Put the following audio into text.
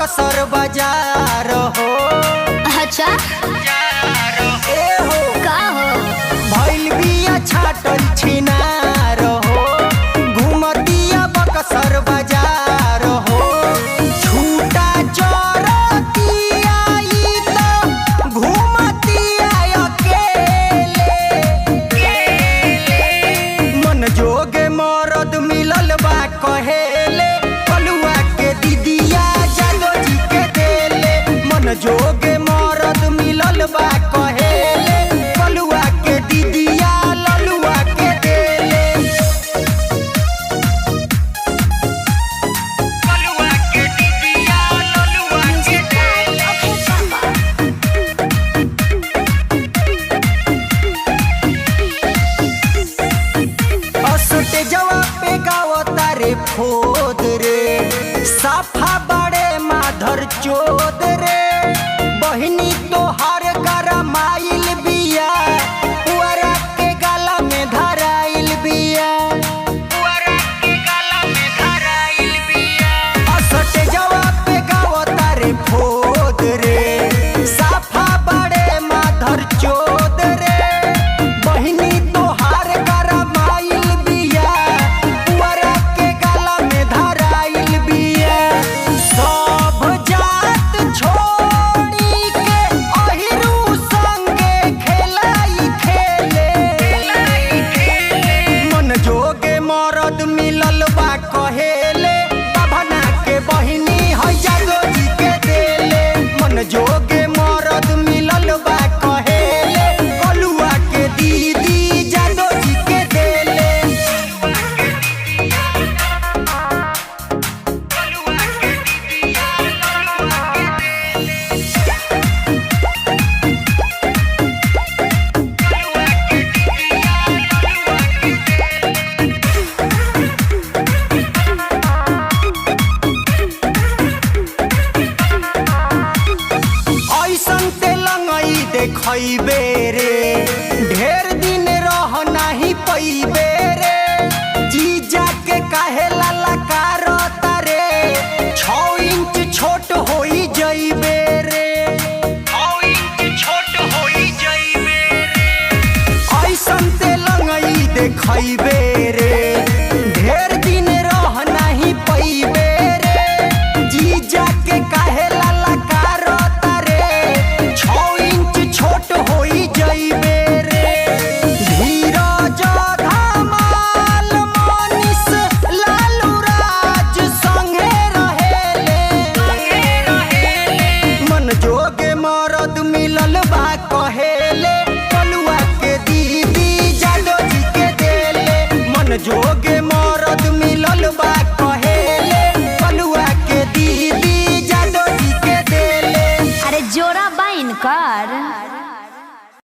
बक्सर बाजार हो। अच्छा ए हो का हो भइल बिया छाटल छिनार हो। घुमतिया बक्सर बाजार हो। छूटा चरतिया ई त घुमतिया अकेले। मन जोगे मरद मिलल बा कहेले। कलुआ के दीदिया जादो जी के देले। मन जोगे मरद मिलल बा कहेले। कलुआ के दीदिया ललुआ के देले। कलुआ के दीदिया ललुआ के देले। असटे जवा पे गावता रे फोद रे। साफा बड़े माधर चोद रे। बहिनी तोहार गरमाइल बिया। पुअरा के गाला में धराइल बिया। पुअरा के गाला में धराइल बिया। असटे जवा पे गावता रे फोद रे। साफा बड़े माधर चोद रे। बहिनी तोहार गरमाइल बिया। पुअरा के गाला में धराइल बिया। सब जात छोड़ी के अहिरू संगे खेलाई खेले। मन जोगे मरद मिलल बा कहेले। बभना के बहिनी है जादो जी के देले। मन जोगे मरद मिलल बा कहेले। कलुआ के दीदी जादो जी के देले। ऐसन तेलंगई देखैबे रे।